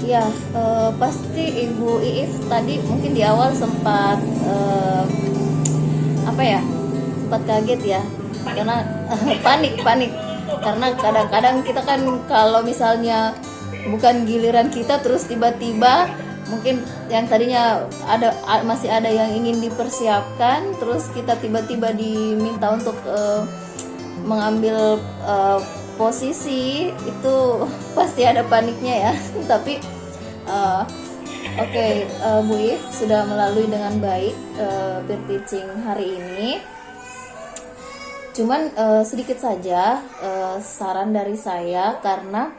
Ya, pasti Ibu Iif tadi mungkin di awal sempat apa ya, sempat kaget ya, karena panik karena kadang-kadang kita kan kalau misalnya bukan giliran kita terus tiba-tiba mungkin yang tadinya masih ada yang ingin dipersiapkan, terus kita tiba-tiba diminta untuk mengambil posisi itu pasti ada paniknya ya. Tapi oke, Bu If sudah melalui dengan baik peer teaching hari ini. Cuman sedikit saja saran dari saya, karena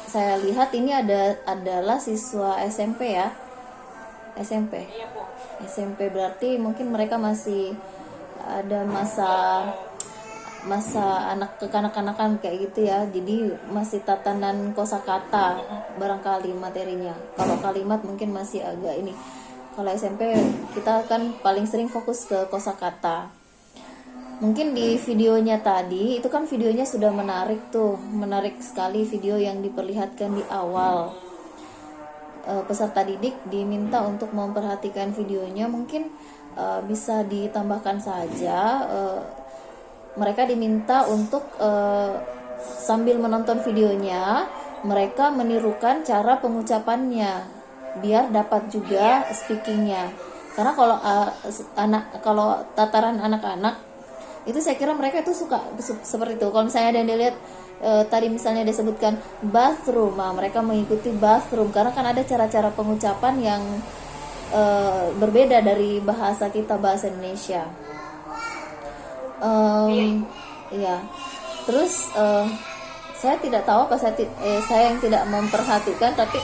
saya lihat ini adalah siswa SMP ya, SMP berarti mungkin mereka masih ada masa anak kekanak-kanakan kayak gitu ya, jadi masih tatanan kosakata barangkali materinya. Kalau kalimat mungkin masih agak ini. Kalau SMP kita kan paling sering fokus ke kosakata. Mungkin di videonya tadi itu kan videonya sudah menarik sekali video yang diperlihatkan di awal. Peserta didik diminta untuk memperhatikan videonya, mungkin bisa ditambahkan saja. Mereka diminta untuk sambil menonton videonya, mereka menirukan cara pengucapannya biar dapat juga speakingnya. Karena kalau tataran anak-anak itu saya kira mereka itu suka seperti itu. Kalau misalnya ada yang lihat tadi misalnya disebutkan bathroom, mereka mengikuti bathroom karena kan ada cara-cara pengucapan yang berbeda dari bahasa kita, bahasa Indonesia. Ya, terus saya tidak tahu apa saya yang tidak memperhatikan, tapi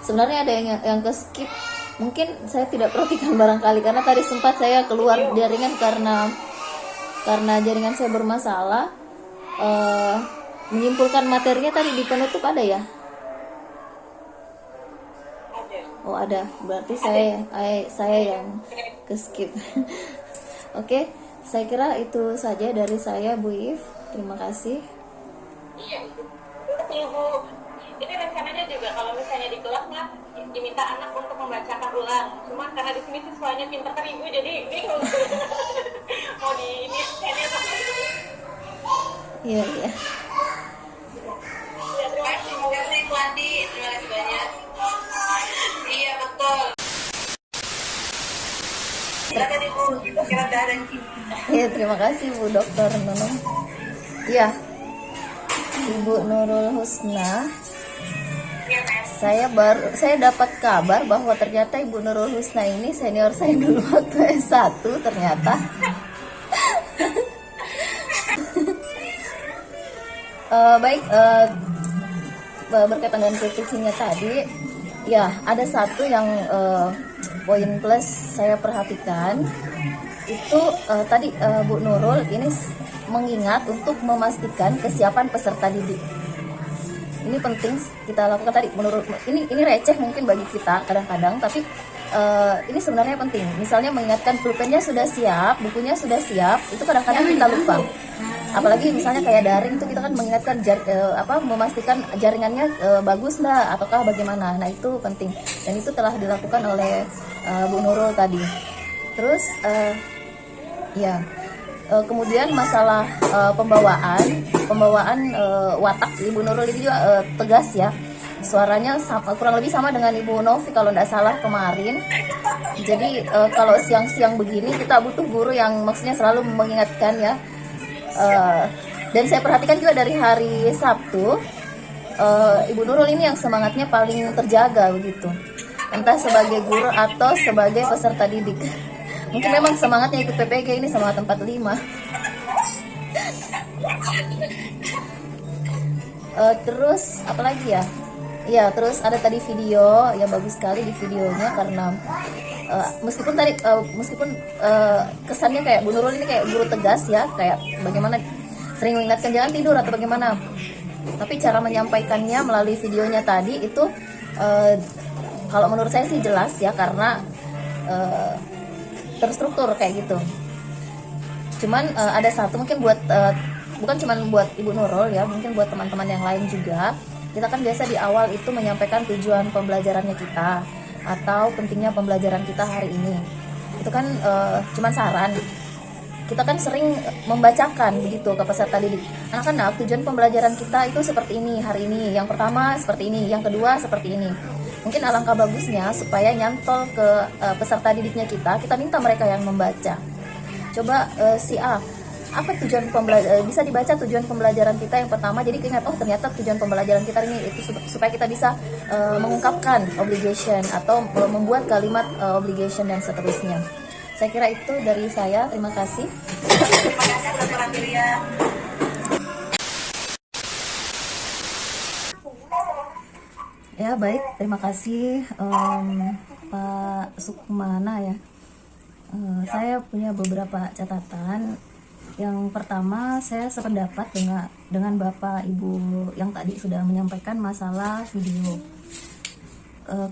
sebenarnya ada yang ke skip. Mungkin saya tidak perhatikan barangkali karena tadi sempat saya keluar jaringan karena jaringan saya bermasalah. Menyimpulkan materinya tadi di penutup ada ya? Oh ada, berarti saya yang ke skip. Oke, saya kira itu saja dari saya, Bu If. Terima kasih. Iya, Ibu. Ini rencananya juga kalau misalnya di kelas diminta anak untuk membacakan ulang. Cuma karena di sini siswanya pintar Ibu, jadi bingung. Mau di ini Iya. Ya, terima kasih Bu Andi. Terima kasih banyak. Iya, betul. Silakan Ibu, kira ada. Iya, terima kasih Bu Dokter Nunung. Iya, Ibu Nurul Husna. Saya dapat kabar bahwa ternyata Ibu Nurul Husna ini senior saya dulu waktu S1 ternyata. Baik, berkaitan dengan teachingnya tadi, ya ada satu yang poin plus saya perhatikan itu tadi Bu Nurul ini mengingat untuk memastikan kesiapan peserta didik. Ini penting kita lakukan tadi. Menurut ini receh mungkin bagi kita kadang-kadang, tapi ini sebenarnya penting. Misalnya mengingatkan pulpennya sudah siap, bukunya sudah siap, itu kadang-kadang kita lupa. Apalagi misalnya kayak daring itu kita kan mengingatkan memastikan jaringannya bagus nggak ataukah bagaimana. Nah itu penting dan itu telah dilakukan oleh Bu Nurul tadi. Terus kemudian masalah pembawaan watak Ibu Nurul ini juga tegas ya. Suaranya kurang lebih sama dengan Ibu Novi kalau tidak salah kemarin. Jadi kalau siang-siang begini kita butuh guru yang maksudnya selalu mengingatkan ya. Dan saya perhatikan juga dari hari Sabtu Ibu Nurul ini yang semangatnya paling terjaga begitu, entah sebagai guru atau sebagai peserta didik. Mungkin memang semangatnya ikut PPG ini semangat 45. Terus apalagi ya? Iya, terus ada tadi video ya, bagus sekali di videonya karena meskipun kesannya kayak Bu Nurul ini kayak guru tegas ya, kayak bagaimana sering mengingatkan jangan tidur atau bagaimana, tapi cara menyampaikannya melalui videonya tadi itu kalau menurut saya sih jelas ya, karena terstruktur kayak gitu. Cuman ada satu mungkin buat bukan cuma buat Ibu Nurul ya, mungkin buat teman-teman yang lain juga. Kita kan biasa di awal itu menyampaikan tujuan pembelajarannya kita atau pentingnya pembelajaran kita hari ini. Itu kan cuman saran. Kita kan sering membacakan begitu ke peserta didik. Anak-anak, tujuan pembelajaran kita itu seperti ini hari ini. Yang pertama seperti ini, yang kedua seperti ini. Mungkin alangkah bagusnya supaya nyantol ke peserta didiknya kita minta mereka yang membaca. Coba si A, apa tujuan pembelajaran, bisa dibaca tujuan pembelajaran kita yang pertama, jadi ingat, oh ternyata tujuan pembelajaran kita ini itu supaya kita bisa mengungkapkan obligation atau membuat kalimat obligation dan seterusnya. Saya kira itu dari saya, terima kasih. Terima kasih Dr. Amelia. Ya baik, terima kasih Pak Sukmana ya. Saya punya beberapa catatan. Yang pertama, saya sependapat dengan Bapak Ibu yang tadi sudah menyampaikan masalah video.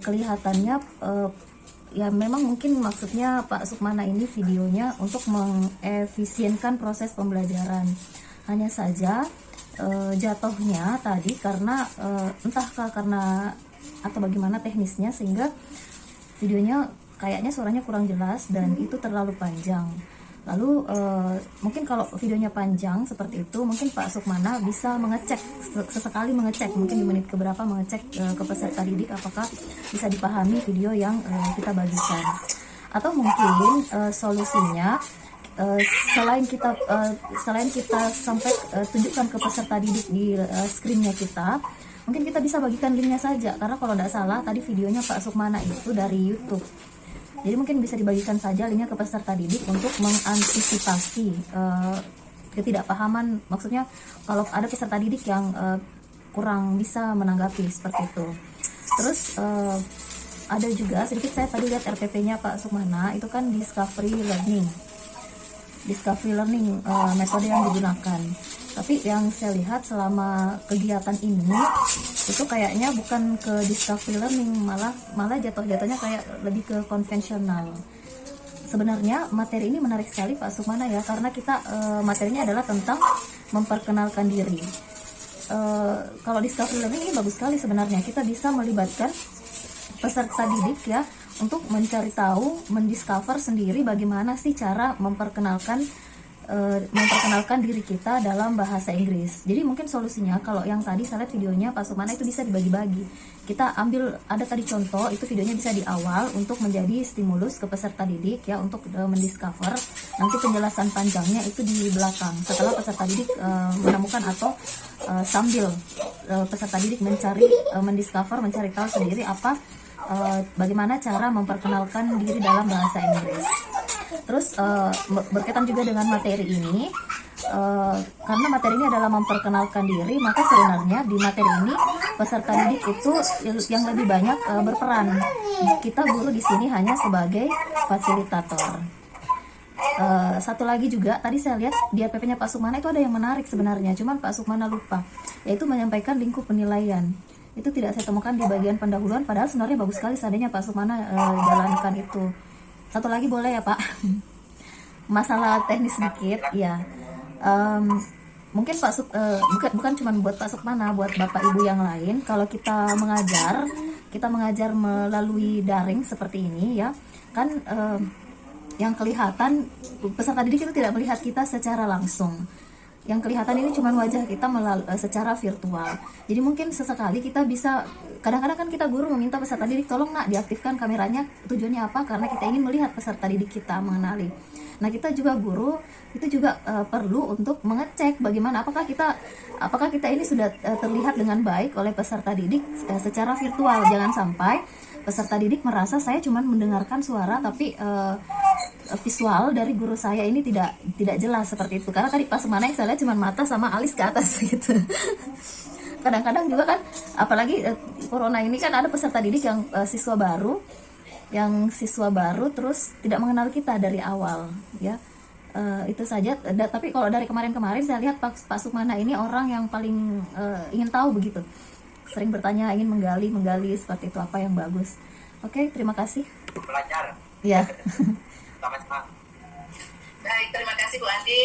Kelihatannya ya memang mungkin maksudnya Pak Sukmana ini videonya untuk mengefisienkan proses pembelajaran. Hanya saja jatuhnya tadi karena entahkah karena atau bagaimana teknisnya sehingga videonya kayaknya suaranya kurang jelas dan itu terlalu panjang. Lalu mungkin kalau videonya panjang seperti itu, mungkin Pak Sukmana bisa mengecek, sesekali mengecek, mungkin di menit keberapa mengecek ke peserta didik apakah bisa dipahami video yang kita bagikan. Atau mungkin solusinya selain kita sampai tunjukkan ke peserta didik di screennya kita, mungkin kita bisa bagikan linknya saja, karena kalau tidak salah tadi videonya Pak Sukmana itu dari YouTube. Jadi mungkin bisa dibagikan saja linknya ke peserta didik untuk mengantisipasi ketidakpahaman. Maksudnya kalau ada peserta didik yang kurang bisa menanggapi seperti itu. Terus ada juga sedikit, saya tadi lihat RPP-nya Pak Sukmana itu kan discovery learning metode yang digunakan. Tapi yang saya lihat selama kegiatan ini itu kayaknya bukan ke discovery learning, malah jatuhnya kayak lebih ke konvensional. Sebenarnya materi ini menarik sekali Pak Sukmana ya, karena kita materinya adalah tentang memperkenalkan diri. Kalau discovery learning ini bagus sekali sebenarnya, kita bisa melibatkan peserta didik ya untuk mencari tahu, mendiscover sendiri bagaimana sih cara memperkenalkan diri kita dalam bahasa Inggris. Jadi mungkin solusinya, kalau yang tadi saya lihat videonya Pak Sukmana itu bisa dibagi-bagi. Kita ambil, ada tadi contoh, itu videonya bisa di awal untuk menjadi stimulus ke peserta didik ya untuk mendiscover. Nanti penjelasan panjangnya itu di belakang setelah peserta didik menemukan atau sambil peserta didik mendiscover, mencari tahu sendiri bagaimana cara memperkenalkan diri dalam bahasa Inggris. Terus berkaitan juga dengan materi ini, karena materi ini adalah memperkenalkan diri, maka sebenarnya di materi ini peserta didik itu yang lebih banyak berperan. Kita guru di sini hanya sebagai fasilitator. Satu lagi juga, tadi saya lihat di RPP-nya Pak Sukmana itu ada yang menarik sebenarnya, cuman Pak Sukmana lupa, yaitu menyampaikan lingkup penilaian. Itu tidak saya temukan di bagian pendahuluan, padahal sebenarnya bagus sekali seandainya Pak Sukmana jalankan itu. Satu lagi boleh ya Pak? Masalah teknis sedikit ya. Mungkin bukan cuma buat Pak Sukmana, buat Bapak Ibu yang lain, kalau kita mengajar melalui daring seperti ini ya, kan yang kelihatan peserta didik itu tidak melihat kita secara langsung. Yang kelihatan ini cuma wajah kita secara virtual. Jadi mungkin sesekali kita bisa, kadang-kadang kan kita guru meminta peserta didik, tolong nak diaktifkan kameranya, tujuannya apa? Karena kita ingin melihat peserta didik kita, mengenali. Nah kita juga guru itu juga perlu untuk mengecek bagaimana apakah kita ini sudah terlihat dengan baik oleh peserta didik secara virtual. Jangan sampai peserta didik merasa saya cuma mendengarkan suara tapi visual dari guru saya ini tidak jelas seperti itu. Karena tadi pas mana yang saya lihat cuma mata sama alis ke atas gitu. Kadang-kadang juga kan, apalagi corona ini kan ada peserta didik yang siswa baru terus tidak mengenal kita dari awal ya. Itu saja. Tapi kalau dari kemarin saya lihat Pak Sukmana ini orang yang paling ingin tahu begitu, sering bertanya, ingin menggali seperti itu apa yang bagus. Oke, terima kasih. Belajar. Ya. Sama-sama. Baik, terima kasih Bu Andi.